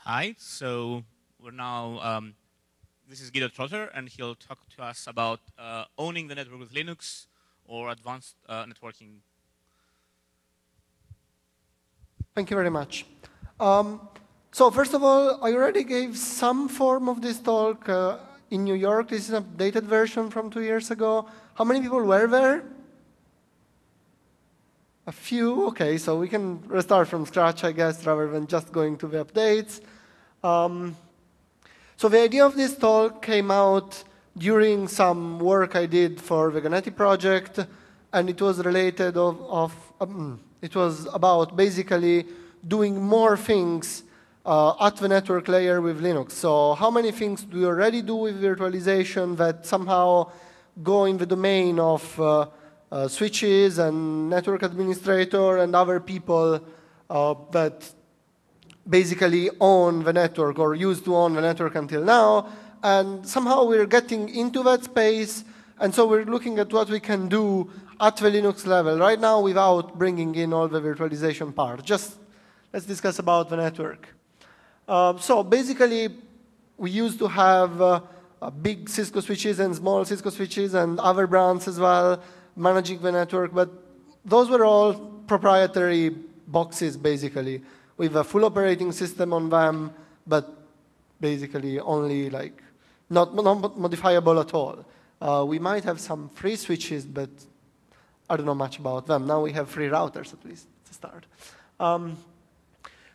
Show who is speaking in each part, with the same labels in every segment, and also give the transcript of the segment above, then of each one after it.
Speaker 1: Hi, so we're now, this is Guido Trotter, and he'll talk to us about owning the network with Linux or advanced networking.
Speaker 2: Thank you very much. So first of all, I already gave some form of this talk in New York. This is an updated version from 2 years ago. How many people were there? A few, okay, so we can restart from scratch, I guess, rather than just going to the updates. So the idea of this talk came out during some work I did for the Ganeti project, and it was related it was about basically doing more things at the network layer with Linux. So how many things do you already do with virtualization that somehow go in the domain of switches and network administrator and other people that basically own the network or used to own the network until now. And somehow we're getting into that space. And so we're looking at what we can do at the Linux level right now without bringing in all the virtualization part. Just let's discuss about the network. So basically, we used to have big Cisco switches and small Cisco switches and other brands as well managing the network. But those were all proprietary boxes, basically, with a full operating system on them, but basically only like not modifiable at all. We might have some free switches, but I don't know much about them. Now we have free routers, at least, to start.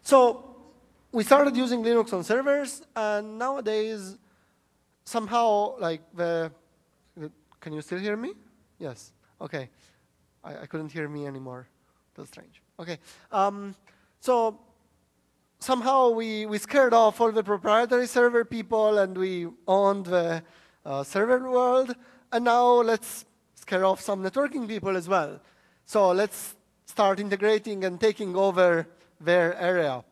Speaker 2: So we started using Linux on servers, and nowadays, somehow, like can you still hear me? Yes, okay. I couldn't hear me anymore. That's strange. Okay, so somehow we scared off all the proprietary server people, and we owned the server world, and now let's scare off some networking people as well. So let's start integrating and taking over their area.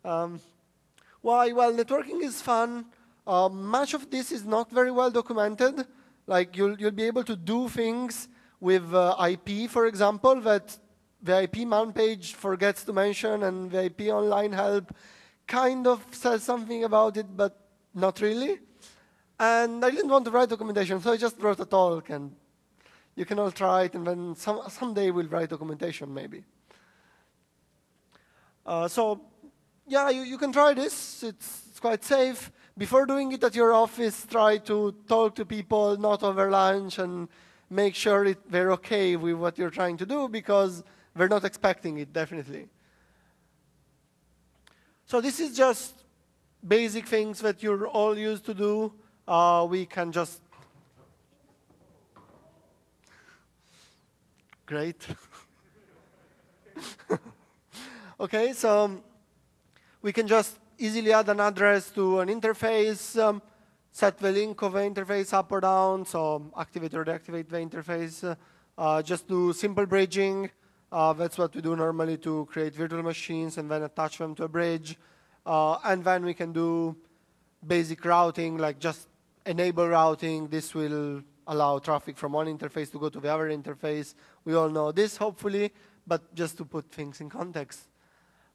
Speaker 2: Why? Well, networking is fun. Much of this is not very well documented. Like you'll be able to do things with IP, for example, that the IP man page forgets to mention, and the IP online help kind of says something about it, but not really. And I didn't want to write documentation, so I just wrote a talk, and you can all try it, and then someday we'll write documentation, maybe. So yeah, you can try this. It's quite safe. Before doing it at your office, try to talk to people, not over lunch, and make sure they're okay with what you're trying to do, because they're not expecting it, definitely. So this is just basic things that you're all used to do. We can just... Great. Okay, so we can just easily add an address to an interface, set the link of the interface up or down, so activate or deactivate the interface. Just do simple bridging. That's what we do normally to create virtual machines and then attach them to a bridge. And then we can do basic routing, like just enable routing. This will allow traffic from one interface to go to the other interface. We all know this, hopefully, but just to put things in context.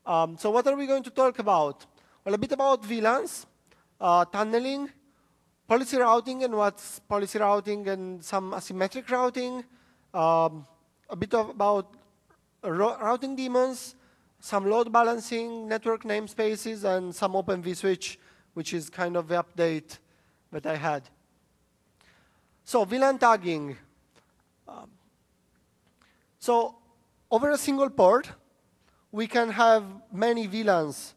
Speaker 2: So what are we going to talk about? Well, a bit about VLANs, tunneling, policy routing and what's policy routing and some asymmetric routing, a bit about routing daemons, some load balancing, network namespaces, and some OpenVSwitch, which is kind of the update that I had. So VLAN tagging. So over a single port, we can have many VLANs.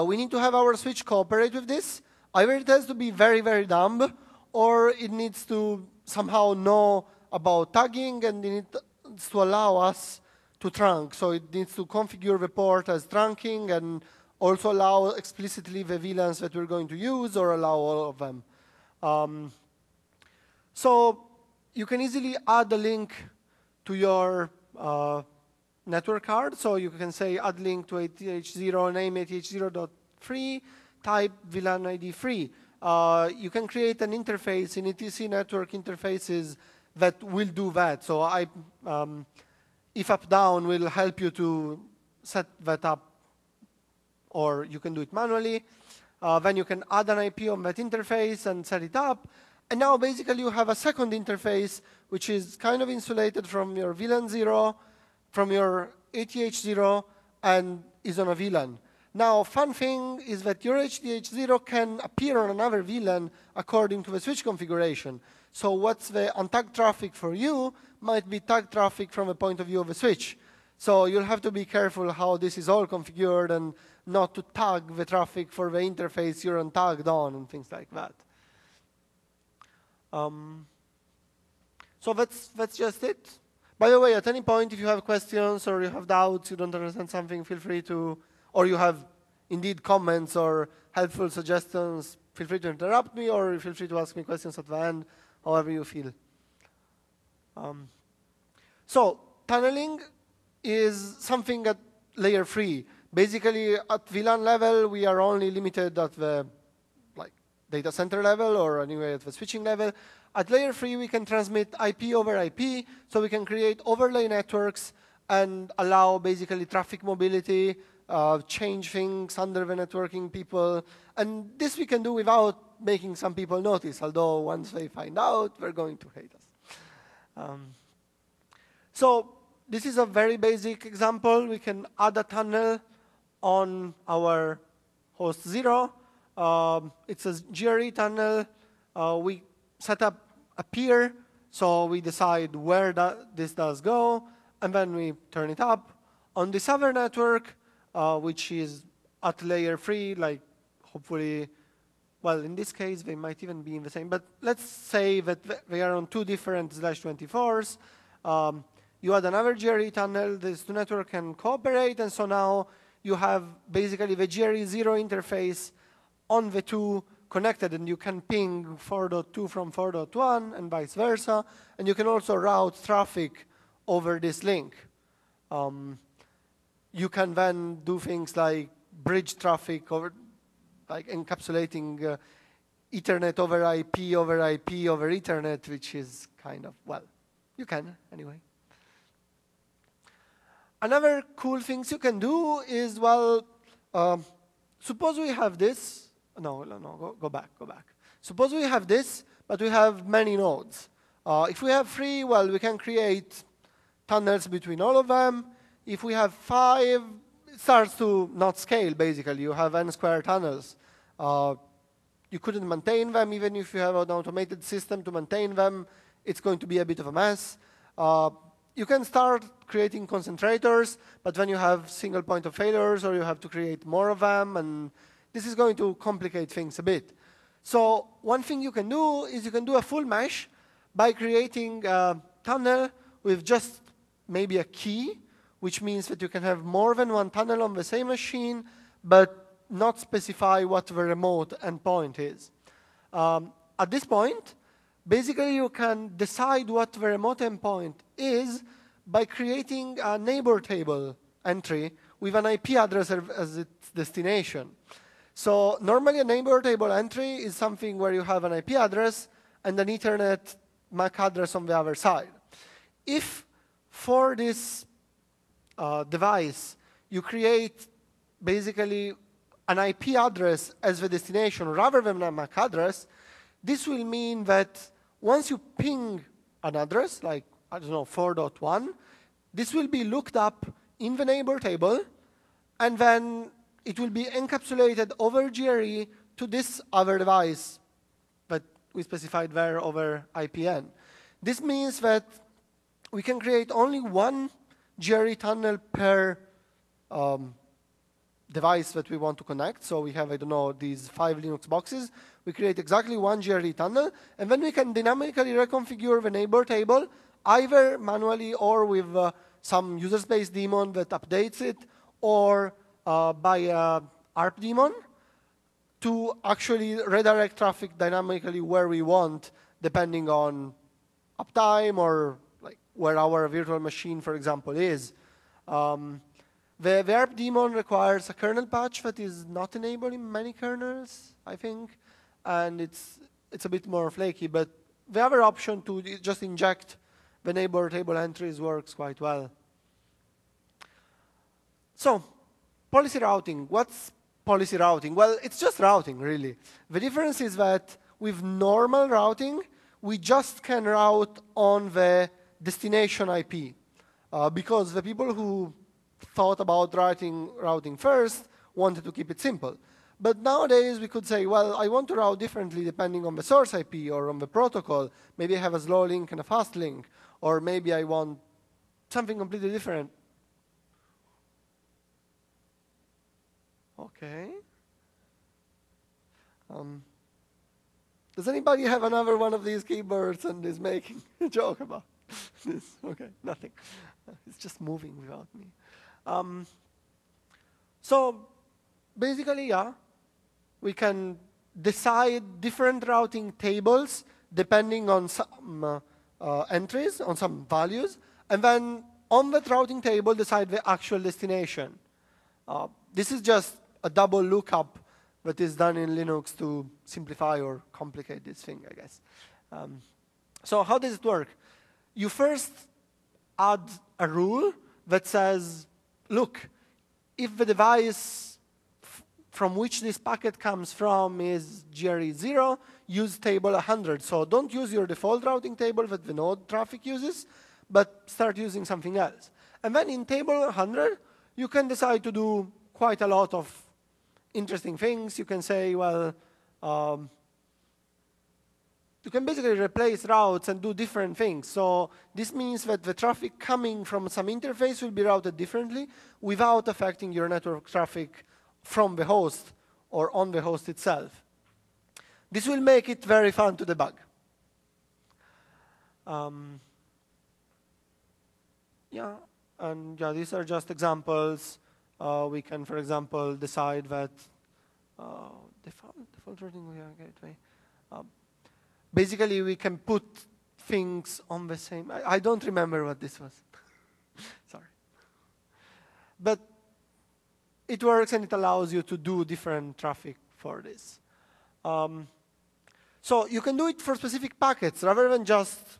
Speaker 2: We need to have our switch cooperate with this. Either it has to be very, very dumb, or it needs to somehow know about tagging, and it needs to allow us to trunk. So it needs to configure the port as trunking and also allow explicitly the VLANs that we're going to use, or allow all of them. So you can easily add a link to your network card. So you can say add link to ATH0, name ATH0.free, type VLAN ID free. You can create an interface in etc network interfaces that will do that. So if up down will help you to set that up or you can do it manually. Then you can add an IP on that interface and set it up. And now basically you have a second interface, which is kind of insulated from your VLAN 0, from your ATH0, and is on a VLAN. Now, fun thing is that your ATH0 can appear on another VLAN according to the switch configuration. So what's the untagged traffic for you might be tagged traffic from the point of view of the switch. So you'll have to be careful how this is all configured and not to tag the traffic for the interface you're untagged on and things like that. So that's just it. By the way, at any point, if you have questions or you have doubts, you don't understand something, feel free to, or you have indeed comments or helpful suggestions, feel free to interrupt me or feel free to ask me questions at the end, however you feel. So tunneling is something at layer 3. Basically, at VLAN level, we are only limited at the data center level or anyway at the switching level. At layer 3, we can transmit IP over IP, so we can create overlay networks and allow basically traffic mobility, change things under the networking people. And this we can do without making some people notice, although once they find out, they're going to hate us. So this is a very basic example. We can add a tunnel on our host 0. It's a GRE tunnel. We set up a peer, so we decide where this does go, and then we turn it up. On this other network, which is at layer 3, like hopefully, well, in this case, they might even be in the same, but let's say that they are on 2 different /24s. You add another GRE tunnel, these 2 networks can cooperate, and so now you have basically the GRE 0 interface on the 2 connected, and you can ping 4.2 from 4.1 and vice versa, and you can also route traffic over this link. You can then do things like bridge traffic over, like encapsulating Ethernet over IP over IP over Ethernet, which is kind of, well, you can anyway. Another cool things you can do is, well, suppose we have this. No, go back. Suppose we have this, but we have many nodes. If we have 3, well, we can create tunnels between all of them. If we have 5, it starts to not scale, basically. You have n² tunnels. You couldn't maintain them, even if you have an automated system to maintain them. It's going to be a bit of a mess. You can start creating concentrators, but then you have single point of failures, or you have to create more of them, and this is going to complicate things a bit. So one thing you can do is you can do a full mesh by creating a tunnel with just maybe a key, which means that you can have more than one tunnel on the same machine, but not specify what the remote endpoint is. At this point, basically you can decide what the remote endpoint is by creating a neighbor table entry with an IP address as its destination. So normally a neighbor table entry is something where you have an IP address and an Ethernet MAC address on the other side. If for this device you create basically an IP address as the destination rather than a MAC address, this will mean that once you ping an address, like, I don't know, 4.1, this will be looked up in the neighbor table, and then it will be encapsulated over GRE to this other device that we specified there over IPN. This means that we can create only one GRE tunnel per device that we want to connect. So we have, I don't know, these 5 Linux boxes. We create exactly one GRE tunnel, and then we can dynamically reconfigure the neighbor table, either manually or with some Userspace daemon that updates it, or by a ARP daemon to actually redirect traffic dynamically where we want, depending on uptime or like where our virtual machine, for example, is. The ARP daemon requires a kernel patch that is not enabled in many kernels, I think, and it's a bit more flaky, but the other option to just inject the neighbor table entries works quite well. So, policy routing. What's policy routing? Well, it's just routing, really. The difference is that with normal routing, we just can route on the destination IP. Because the people who thought about routing first wanted to keep it simple. But nowadays, we could say, well, I want to route differently depending on the source IP or on the protocol. Maybe I have a slow link and a fast link. Or maybe I want something completely different. OK. Does anybody have another one of these keyboards and is making a joke about this? OK, nothing. It's just moving without me. So basically, yeah, we can decide different routing tables depending on some entries, on some values, and then on that routing table decide the actual destination. This is just a double lookup that is done in Linux to simplify or complicate this thing, I guess. So how does it work? You first add a rule that says, look, if the device from which this packet comes from is GRE 0, use table 100. So don't use your default routing table that the node traffic uses, but start using something else. And then in table 100, you can decide to do quite a lot of interesting things. You can say, well, you can basically replace routes and do different things. So this means that the traffic coming from some interface will be routed differently without affecting your network traffic from the host or on the host itself. This will make it very fun to debug. Yeah, and yeah, these are just examples. We can, for example, decide that default routing gateway. Basically, we can put things on the same. I don't remember what this was. Sorry. But it works, and it allows you to do different traffic for this. So you can do it for specific packets rather than just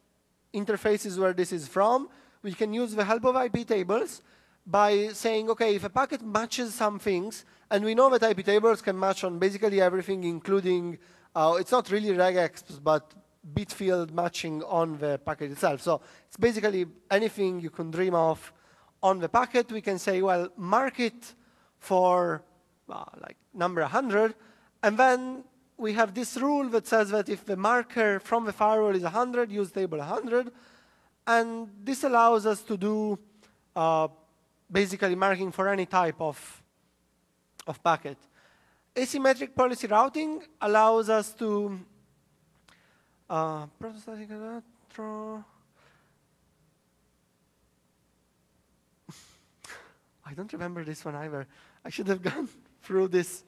Speaker 2: interfaces where this is from. We can use the help of IP tables by saying, OK, if a packet matches some things, and we know that IP tables can match on basically everything, including, it's not really regex, but bit field matching on the packet itself. So it's basically anything you can dream of on the packet. We can say, well, mark it for like number 100. And then we have this rule that says that if the marker from the firewall is 100, use table 100. And this allows us to do basically marking for any type of packet. Asymmetric policy routing allows us to protostatic electro. I don't remember this one either. I should have gone through this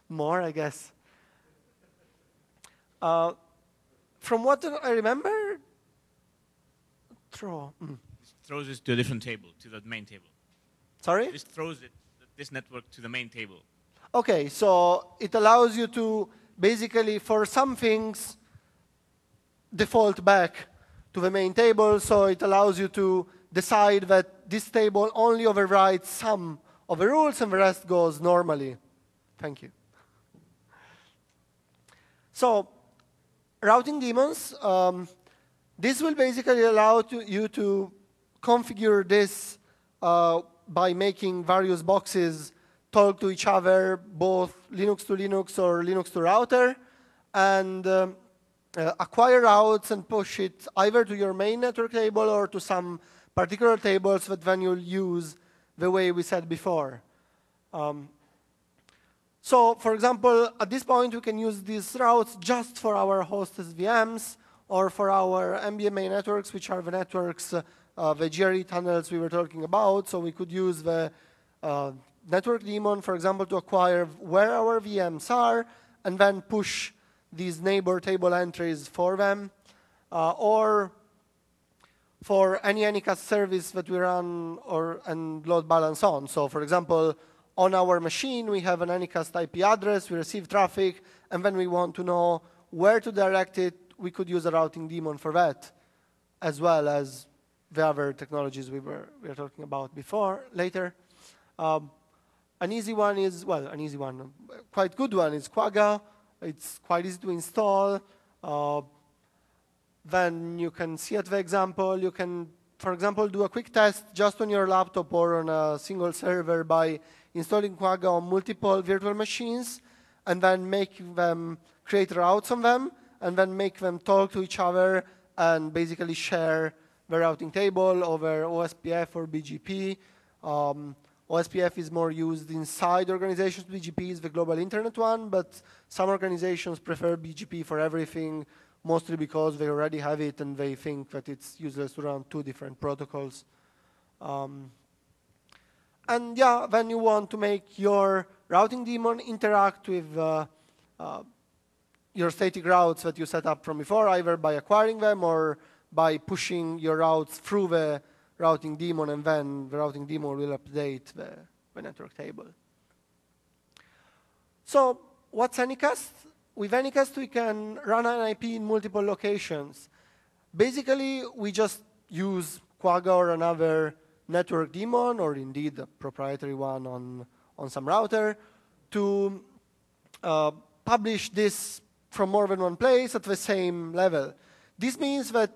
Speaker 2: more, I guess. From what I remember, throw.
Speaker 1: Throws it to a different table, to the main table.
Speaker 2: Sorry?
Speaker 1: This throws this network to the main table.
Speaker 2: OK, so it allows you to basically, for some things, default back to the main table. So it allows you to decide that this table only overrides some of the rules, and the rest goes normally. Thank you. So routing daemons, this will basically allow you to configure this by making various boxes talk to each other, both Linux to Linux or Linux to router, and acquire routes and push it either to your main network table or to some particular tables that then you'll use the way we said before. So, for example, at this point, we can use these routes just for our hostess VMs or for our MBMA networks, which are the networks, the GRE tunnels we were talking about. So we could use the network daemon, for example, to acquire where our VMs are and then push these neighbor table entries for them. Or for any Anycast service that we run and load balance on. So for example, on our machine, we have an Anycast IP address, we receive traffic, and then we want to know where to direct it. We could use a routing daemon for that, as well as the other technologies we were talking about later. An easy one is, well, an easy one. quite good one is Quagga. It's quite easy to install. Then you can see at the example, you can, for example, do a quick test just on your laptop or on a single server by installing Quagga on multiple virtual machines, and then make them create routes on them, and then make them talk to each other and basically share the routing table over OSPF or BGP. OSPF is more used inside organizations. BGP is the global internet one, but some organizations prefer BGP for everything, mostly because they already have it and they think that it's useless to run two different protocols. And yeah, then you want to make your routing daemon interact with your static routes that you set up from before, either by acquiring them or by pushing your routes through the routing daemon, and then the routing daemon will update the network table. So what's Anycast? With Anycast, we can run an IP in multiple locations. Basically, we just use Quagga or another network daemon, or indeed a proprietary one on some router, to publish this from more than one place at the same level. This means that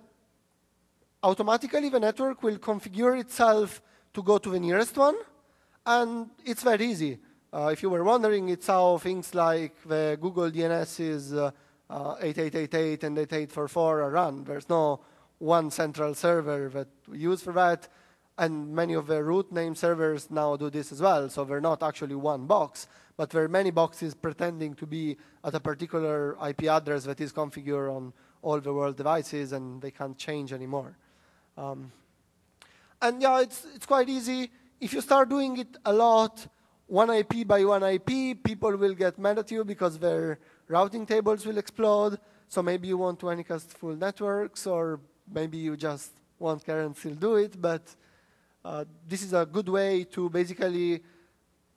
Speaker 2: automatically the network will configure itself to go to the nearest one, and it's very easy. If you were wondering, it's how things like the Google DNS is 8888 and 8844 are run. There's no one central server that we use for that, and many of the root name servers now do this as well, so they're not actually one box, but there are many boxes pretending to be at a particular IP address that is configured on all the world devices, and they can't change anymore. And yeah, it's quite easy. If you start doing it a lot, one IP by one IP, people will get mad at you because their routing tables will explode. So maybe you want to Anycast full networks, or maybe you just won't care and still do it. But this is a good way to basically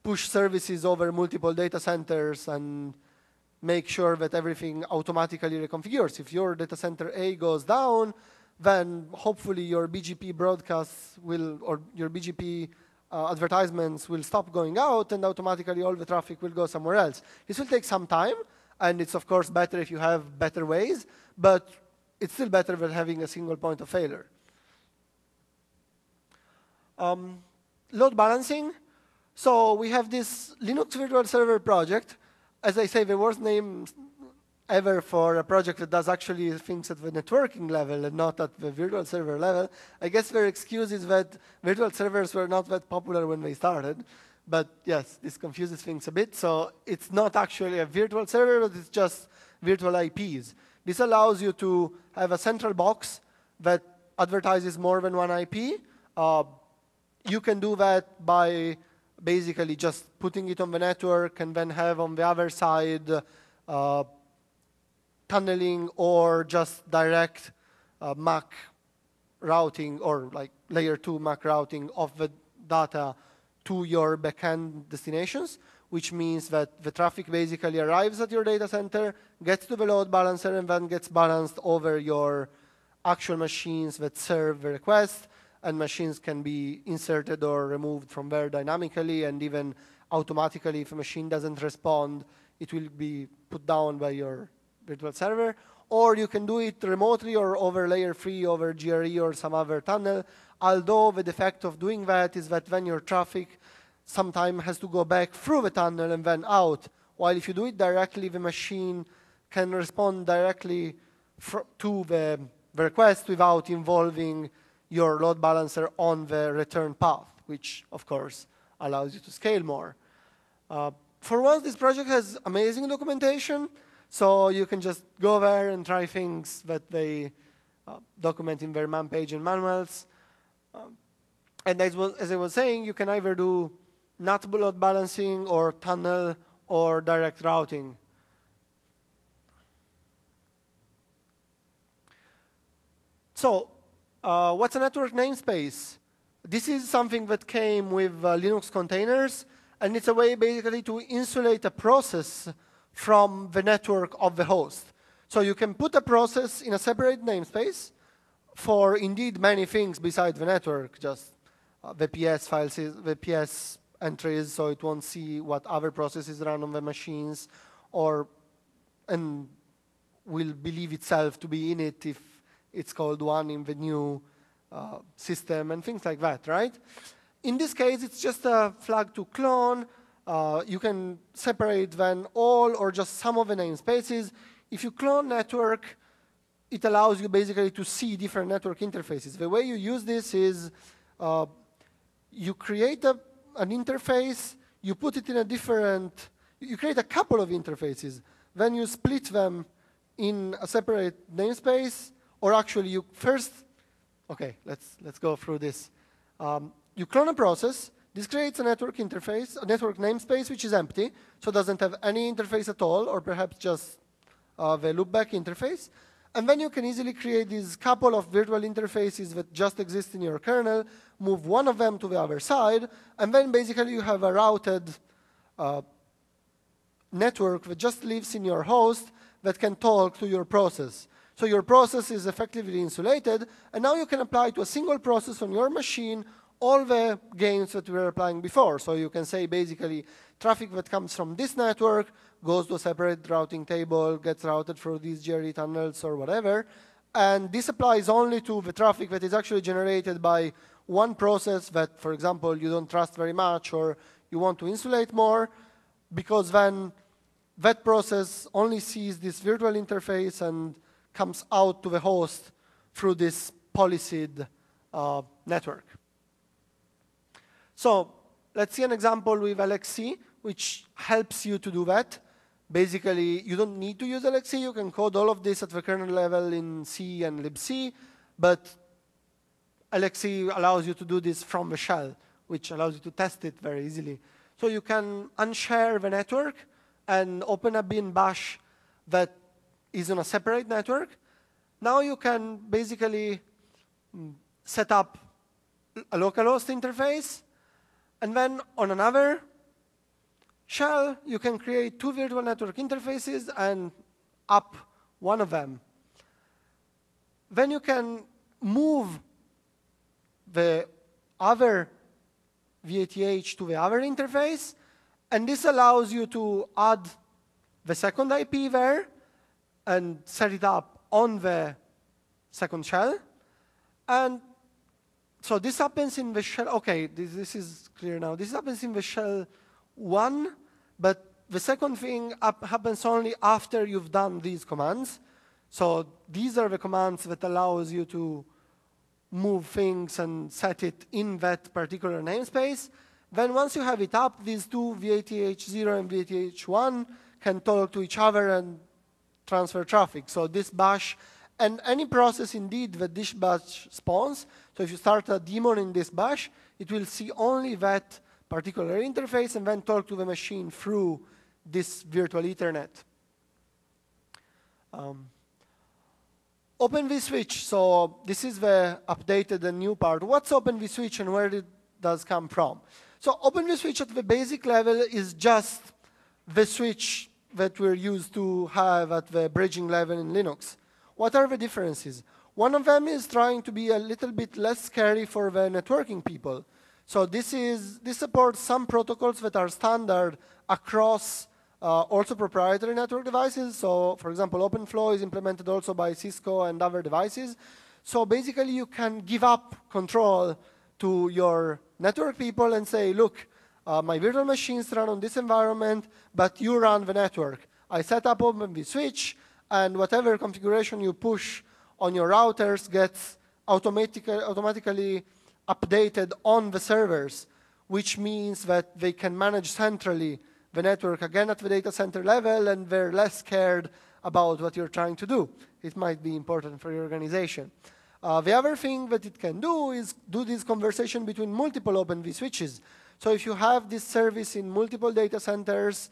Speaker 2: push services over multiple data centers and make sure that everything automatically reconfigures. If your data center A goes down, then hopefully your BGP broadcasts will, or your BGP advertisements will stop going out, and automatically all the traffic will go somewhere else. This will take some time, and it's of course better if you have better ways, but it's still better than having a single point of failure. Load balancing. So we have this Linux virtual server project. As I say, the worst name ever for a project that does actually things at the networking level and not at the virtual server level. I guess their excuse is that virtual servers were not that popular when they started. But yes, this confuses things a bit. So it's not actually a virtual server, but it's just virtual IPs. This allows you to have a central box that advertises more than one IP. You can do that by basically just putting it on the network and then have on the other side tunneling or just direct MAC routing, or like layer 2 MAC routing of the data to your backend destinations, which means that the traffic basically arrives at your data center, gets to the load balancer, and then gets balanced over your actual machines that serve the request, and machines can be inserted or removed from there dynamically, and even automatically. If a machine doesn't respond, it will be put down by your virtual server. Or you can do it remotely or over layer 3, over GRE or some other tunnel, although the defect of doing that is that then your traffic sometimes has to go back through the tunnel and then out, while if you do it directly, the machine can respond directly to the request without involving your load balancer on the return path, which of course allows you to scale more. For once, this project has amazing documentation, so you can just go there and try things that they document in their man page and manuals. And as I was saying, you can either do NAT load balancing or tunnel or direct routing. So what's a network namespace? This is something that came with Linux containers, and it's a way basically to insulate a process from the network of the host. So you can put a process in a separate namespace for indeed many things besides the network, just VPS files, VPS entries, so it won't see what other processes run on the machines, and will believe itself to be in it if it's called one in the new system and things like that, right? In this case, it's just a flag to clone. You can separate then all or just some of the namespaces. If you clone network, it allows you basically to see different network interfaces. The way you use this is you create an interface, you put it in a different, you create a couple of interfaces, then you split them in a separate namespace, or actually you first, okay, let's go through this. You clone a process. This creates a network interface, a network namespace, which is empty, so it doesn't have any interface at all, or perhaps just the loopback interface. And then you can easily create these couple of virtual interfaces that just exist in your kernel, move one of them to the other side, and then basically you have a routed network that just lives in your host that can talk to your process. So your process is effectively insulated, and now you can apply to a single process on your machine all the gains that we were applying before. So you can say basically traffic that comes from this network goes to a separate routing table, gets routed through these GRE tunnels or whatever. And this applies only to the traffic that is actually generated by one process that, for example, you don't trust very much or you want to insulate more, because then that process only sees this virtual interface and comes out to the host through this policed network. So let's see an example with LXC, which helps you to do that. Basically, you don't need to use LXC. You can code all of this at the kernel level in C and libc, but LXC allows you to do this from the shell, which allows you to test it very easily. So you can unshare the network and open a bin bash that is on a separate network. Now you can basically set up a localhost interface, and then on another shell, you can create two virtual network interfaces and up one of them. Then you can move the other VATH to the other interface, and this allows you to add the second IP there and set it up on the second shell. And so this happens in the shell. OK, this is clear now. This happens in the shell 1, but the second thing happens only after you've done these commands. So these are the commands that allows you to move things and set it in that particular namespace. Then once you have it up, these two, VATH0 and VATH1, can talk to each other and transfer traffic. So this bash, and any process indeed that this bash spawns, so if you start a daemon in this bash, it will see only that particular interface and then talk to the machine through this virtual Ethernet. OpenVSwitch, so this is the updated and new part. What's OpenVSwitch and where it does come from? So OpenVSwitch at the basic level is just the switch that we're used to have at the bridging level in Linux. What are the differences? One of them is trying to be a little bit less scary for the networking people. So this supports some protocols that are standard across also proprietary network devices. So for example, OpenFlow is implemented also by Cisco and other devices. So basically, you can give up control to your network people and say, look, my virtual machines run on this environment, but you run the network. I set up OpenVSwitch, and whatever configuration you push on your routers gets automatically updated on the servers, which means that they can manage centrally the network again at the data center level, and they're less scared about what you're trying to do. It might be important for your organization. The other thing that it can do is do this conversation between multiple OpenVSwitches. So if you have this service in multiple data centers,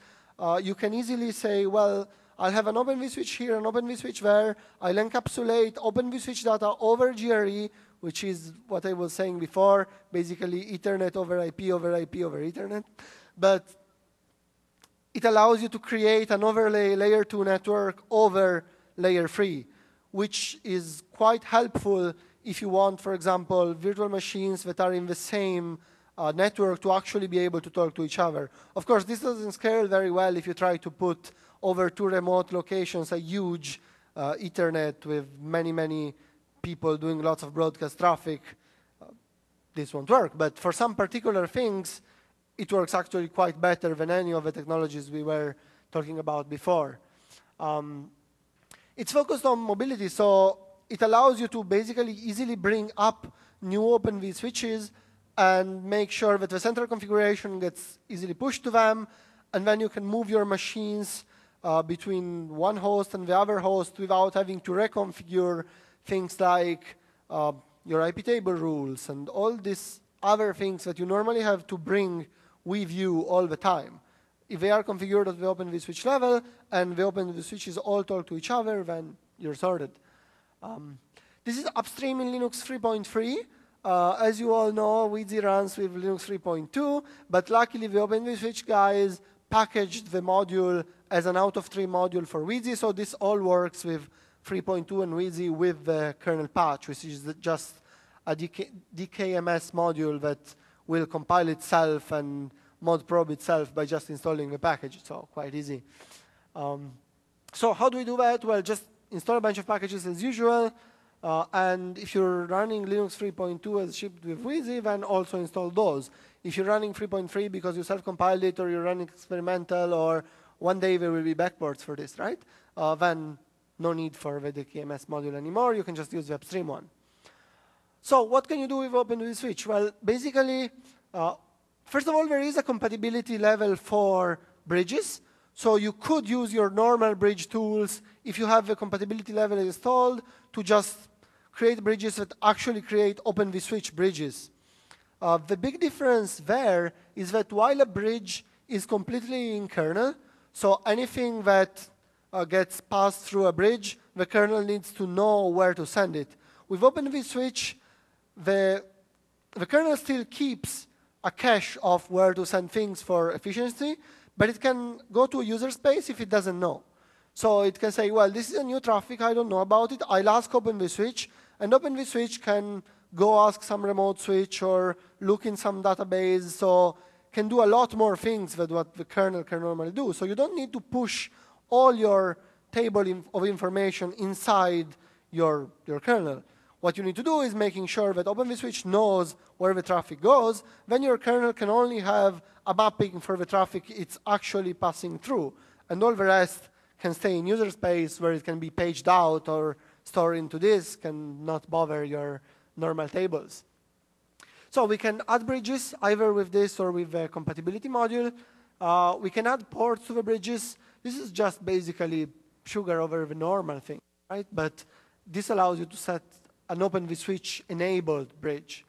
Speaker 2: you can easily say, well, I'll have an OpenVSwitch here, an OpenVSwitch there. I'll encapsulate OpenVSwitch data over GRE, which is what I was saying before, basically Ethernet over IP over IP over Ethernet. But it allows you to create an overlay layer 2 network over layer 3, which is quite helpful if you want, for example, virtual machines that are in the same network to actually be able to talk to each other. Of course, this doesn't scale very well if you try to put over 2 remote locations a huge Ethernet with many, many people doing lots of broadcast traffic. This won't work. But for some particular things, it works actually quite better than any of the technologies we were talking about before. It's focused on mobility, so it allows you to basically easily bring up new OpenVSwitches and make sure that the central configuration gets easily pushed to them, and then you can move your machines between one host and the other host without having to reconfigure things like your IP table rules and all these other things that you normally have to bring with you all the time. If they are configured at the OpenVSwitch level and the OpenVSwitches all talk to each other, then you're sorted. This is upstream in Linux 3.3. As you all know, Wheezy runs with Linux 3.2, but luckily the OpenVSwitch guys packaged the module as an out-of-tree module for Wheezy, so this all works with 3.2 and Wheezy with the kernel patch, which is just a DKMS module that will compile itself and mod probe itself by just installing the package, so quite easy. So how do we do that? Well, just install a bunch of packages as usual, and if you're running Linux 3.2 as shipped with Wheezy, then also install those. If you're running 3.3 because you self-compiled it or you're running experimental or one day there will be backports for this, right? Then no need for the DKMS module anymore. You can just use the upstream one. So what can you do with OpenVSwitch? Well, basically, first of all, there is a compatibility level for bridges. So you could use your normal bridge tools if you have the compatibility level installed to just create bridges that actually create OpenVSwitch bridges. The big difference there is that while a bridge is completely in kernel, so anything that gets passed through a bridge, the kernel needs to know where to send it. With OpenVSwitch, the kernel still keeps a cache of where to send things for efficiency, but it can go to a user space if it doesn't know. So it can say, well, this is a new traffic, I don't know about it, I'll ask OpenVSwitch, and OpenVSwitch can go ask some remote switch or look in some database, so can do a lot more things than what the kernel can normally do. So you don't need to push all your table of information inside your kernel. What you need to do is making sure that OpenVSwitch knows where the traffic goes. Then your kernel can only have a mapping for the traffic it's actually passing through. And all the rest can stay in user space where it can be paged out or stored into disk and not bother your normal tables. So we can add bridges either with this or with the compatibility module. We can add ports to the bridges. This is just basically sugar over the normal thing, right? But this allows you to set an OpenVSwitch enabled bridge.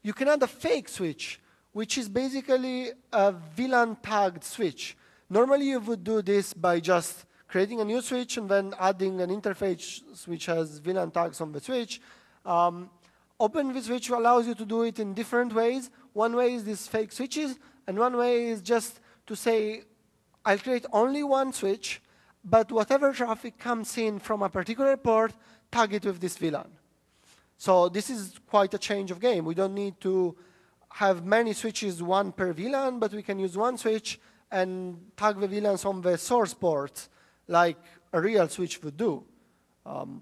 Speaker 2: You can add a fake switch, which is basically a VLAN tagged switch. Normally you would do this by just creating a new switch and then adding an interface which has VLAN tags on the switch. OpenVSwitch allows you to do it in different ways. One way is these fake switches, and one way is just to say, I'll create only one switch, but whatever traffic comes in from a particular port, tag it with this VLAN. So this is quite a change of game. We don't need to have many switches, one per VLAN, but we can use one switch and tag the VLANs on the source port like a real switch would do.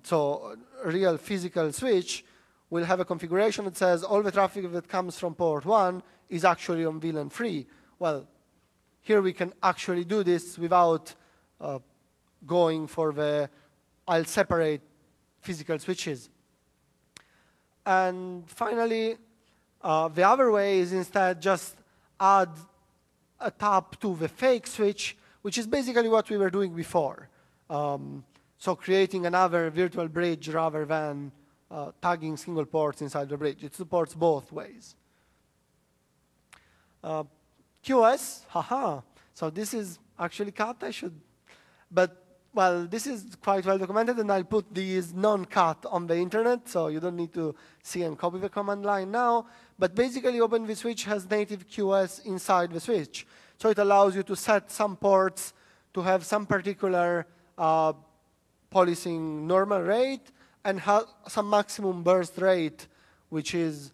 Speaker 2: So a real physical switch will have a configuration that says all the traffic that comes from port 1 is actually on VLAN 3. Well, here we can actually do this without going for the I'll separate physical switches. And finally, the other way is instead just add a tap to the fake switch, which is basically what we were doing before. So creating another virtual bridge rather than tagging single ports inside the bridge. It supports both ways. QoS, haha. So this is actually cut, I should, but well, this is quite well documented, and I'll put these non-cut on the internet, so you don't need to see and copy the command line now. But basically, OpenVSwitch has native QoS inside the switch. So it allows you to set some ports to have some particular policing normal rate and have some maximum burst rate, which is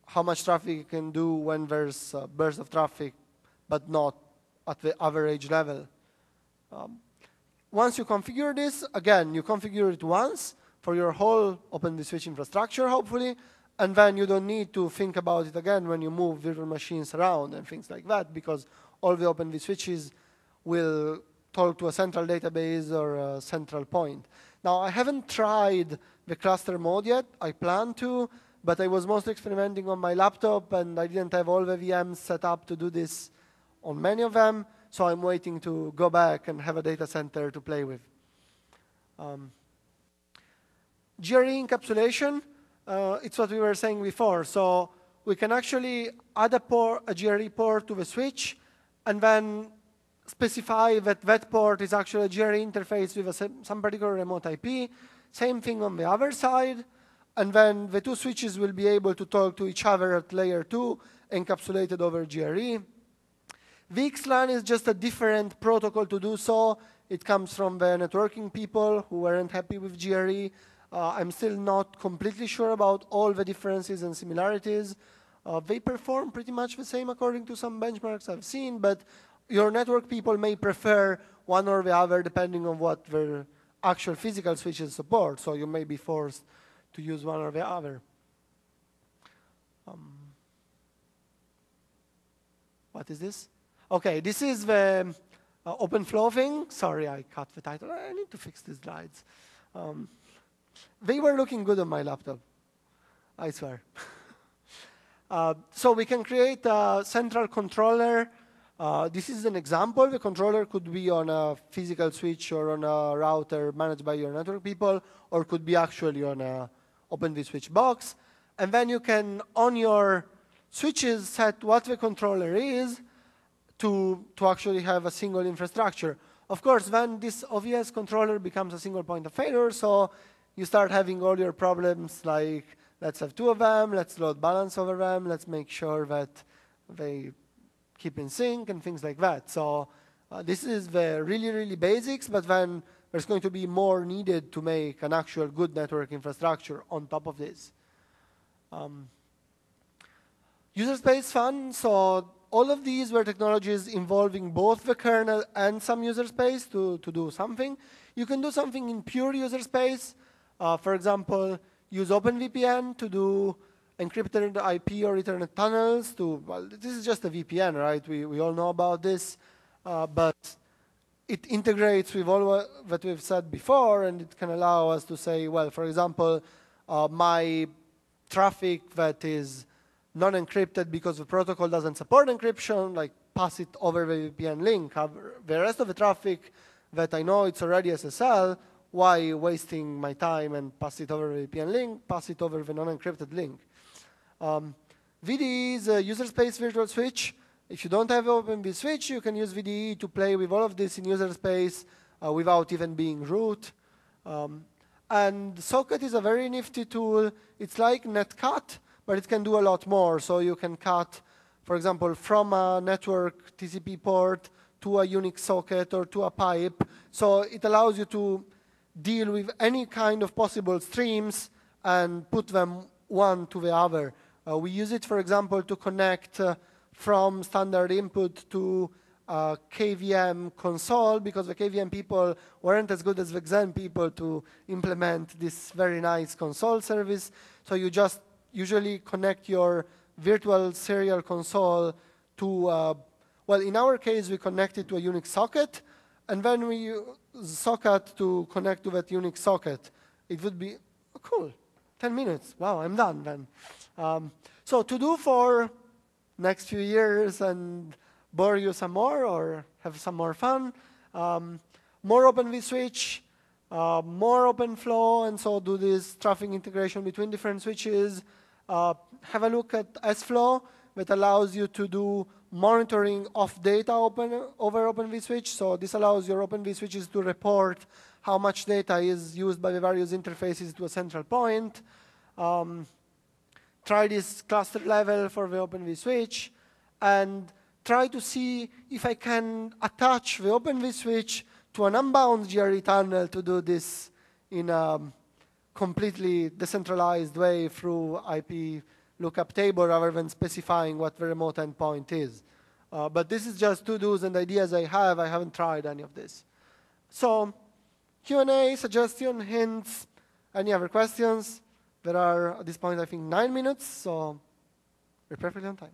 Speaker 2: how much traffic it can do when there's a burst of traffic, but not at the average level. Once you configure this, again, you configure it once for your whole OpenVSwitch infrastructure, hopefully, and then you don't need to think about it again when you move virtual machines around and things like that, because all the OpenVSwitches will talk to a central database or a central point. Now, I haven't tried the cluster mode yet. I plan to, but I was mostly experimenting on my laptop, and I didn't have all the VMs set up to do this on many of them, so I'm waiting to go back and have a data center to play with. GRE encapsulation, it's what we were saying before. So we can actually add a GRE port to the switch, and then specify that that port is actually a GRE interface with some particular remote IP. Same thing on the other side. And then the two switches will be able to talk to each other at layer 2, encapsulated over GRE. VXLAN is just a different protocol to do so. It comes from the networking people who weren't happy with GRE. I'm still not completely sure about all the differences and similarities. They perform pretty much the same according to some benchmarks I've seen, but your network people may prefer one or the other depending on what their actual physical switches support. So you may be forced to use one or the other. What is this? OK, this is the OpenFlow thing. Sorry, I cut the title. I need to fix these slides. They were looking good on my laptop, I swear. So we can create a central controller. This is an example. The controller could be on a physical switch or on a router managed by your network people, or could be actually on a OpenVSwitch box. And then you can, on your switches, set what the controller is to actually have a single infrastructure. Of course, then this OVS controller becomes a single point of failure, so you start having all your problems like, let's have two of them, let's load balance over them, let's make sure that they keep in sync and things like that. So this is the really, really basics, but then there's going to be more needed to make an actual good network infrastructure on top of this. Userspace fun, so all of these were technologies involving both the kernel and some user space to do something. You can do something in pure user space. For example, use OpenVPN to do encrypted IP or Ethernet tunnels. Well, this is just a VPN, right? We all know about this. But it integrates with all that we've said before, and it can allow us to say, well, for example, my traffic that is non-encrypted because the protocol doesn't support encryption, like pass it over the VPN link. The rest of the traffic that I know it's already SSL, why wasting my time and pass it over the VPN link, pass it over the non-encrypted link. VDE is a user space virtual switch. If you don't have OpenVSwitch, you can use VDE to play with all of this in user space without even being root. And Socket is a very nifty tool. It's like Netcat, but it can do a lot more. So you can cut, for example, from a network TCP port to a Unix socket or to a pipe. So it allows you to deal with any kind of possible streams and put them one to the other. We use it, for example, to connect from standard input to KVM console, because the KVM people weren't as good as the Xen people to implement this very nice console service. So you just usually connect your virtual serial console to, well, in our case, we connect it to a Unix socket, and then we use socket to connect to that Unix socket. It would be, oh, cool, 10 minutes. Wow, I'm done then. So to do for next few years and bore you some more or have some more fun, more OpenVSwitch, more OpenFlow, and so do this traffic integration between different switches. Have a look at SFlow that allows you to do monitoring of data over OpenVSwitch. So this allows your OpenVSwitches to report how much data is used by the various interfaces to a central point. Try this cluster level for the OpenVSwitch, and try to see if I can attach the OpenVSwitch to an unbound GRE tunnel to do this in a completely decentralized way through IP lookup table rather than specifying what the remote endpoint is. But this is just to-dos and ideas I have. I haven't tried any of this. So Q&A, suggestion, hints, any other questions? There are, at this point, I think 9 minutes, so we're perfectly on time.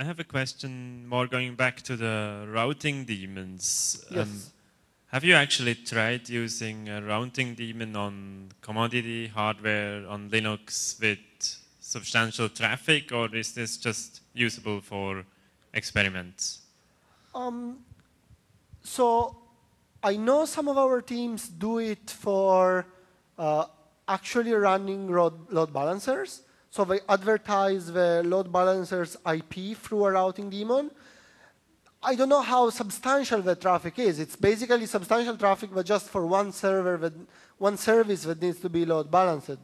Speaker 3: I have a question more going back to the routing daemons.
Speaker 2: Yes.
Speaker 3: Have you actually tried using a routing daemon on commodity hardware on Linux with substantial traffic, or is this just usable for experiments?
Speaker 2: So I know some of our teams do it for actually running load balancers. So they advertise the load balancer's IP through a routing daemon. I don't know how substantial the traffic is. It's basically substantial traffic, but just for one server, one service that needs to be load balanced.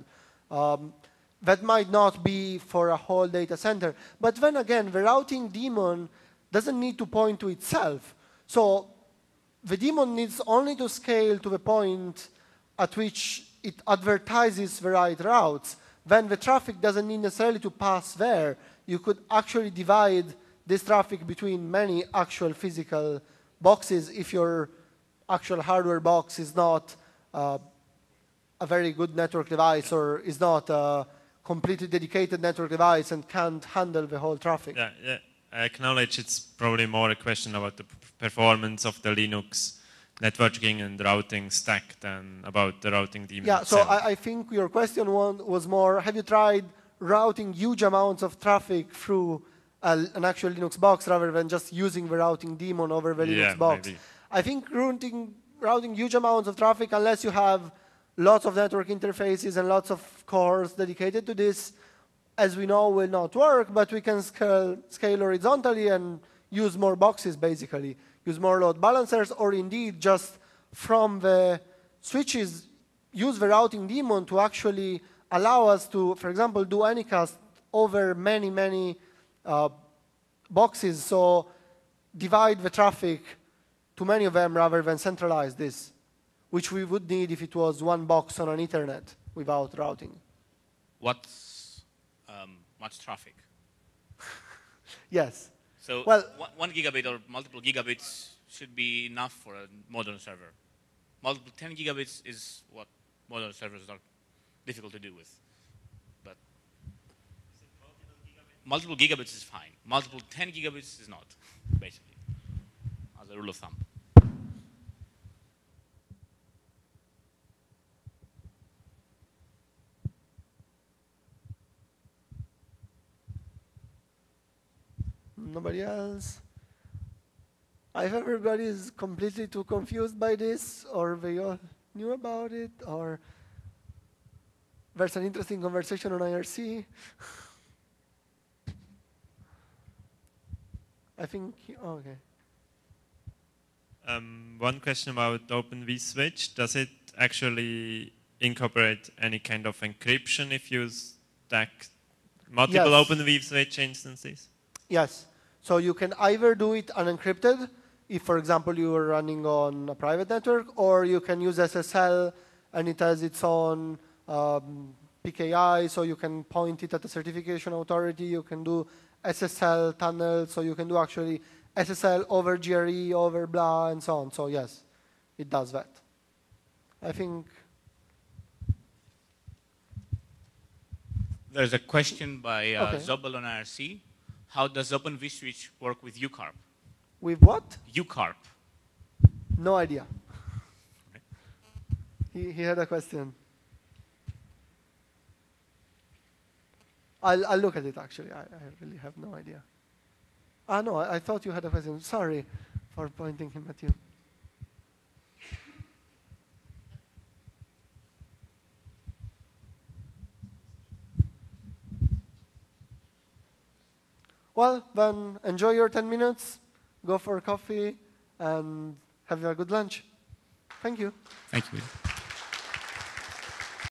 Speaker 2: That might not be for a whole data center. But then again, the routing daemon doesn't need to point to itself. So the daemon needs only to scale to the point at which it advertises the right routes. Then the traffic doesn't need necessarily to pass there. You could actually divide this traffic between many actual physical boxes if your actual hardware box is not a very good network device or is not a completely dedicated network device and can't handle the whole traffic.
Speaker 3: Yeah, I acknowledge it's probably more a question about the performance of the Linux networking and routing stack than about the routing daemon
Speaker 2: Yeah,
Speaker 3: itself.
Speaker 2: so I think your question was more, have you tried routing huge amounts of traffic through an actual Linux box rather than just using the routing daemon over the Linux box?
Speaker 3: Maybe.
Speaker 2: I think routing huge amounts of traffic, unless you have lots of network interfaces and lots of cores dedicated to this, as we know, will not work, but we can scale horizontally and use more boxes, basically. Use more load balancers, or indeed just from the switches, use the routing daemon to actually allow us to, for example, do Anycast over many, many boxes. So divide the traffic to many of them rather than centralize this, which we would need if it was one box on an Ethernet without routing.
Speaker 1: What's much traffic?
Speaker 2: Yes.
Speaker 1: So
Speaker 2: well,
Speaker 1: 1 gigabit or multiple gigabits should be enough for a modern server. Multiple 10 gigabits is what modern servers are difficult to do with. But multiple gigabits is fine. Multiple 10 gigabits is not, basically, as a rule of thumb.
Speaker 2: Nobody else? If everybody is completely too confused by this, or they all knew about it, or there's an interesting conversation on IRC. I think, okay.
Speaker 3: One question about OpenVSwitch. Does it actually incorporate any kind of encryption if you stack multiple
Speaker 2: Yes.
Speaker 3: OpenVSwitch instances?
Speaker 2: Yes. So you can either do it unencrypted, if, for example, you are running on a private network, or you can use SSL, and it has its own PKI, so you can point it at the certification authority. You can do SSL tunnel, so you can do actually SSL over GRE, over blah, and so on. So yes, it does that. I think.
Speaker 1: There's a question by
Speaker 2: Okay.
Speaker 1: Zobel on IRC. How does OpenVSwitch work with UCARP?
Speaker 2: With what?
Speaker 1: UCARP.
Speaker 2: No idea. He had a question. I'll look at it, actually. I really have no idea. No, I thought you had a question. Sorry for pointing him at you. Well, then enjoy your 10 minutes, go for coffee, and have a good lunch. Thank you.
Speaker 1: Thank you.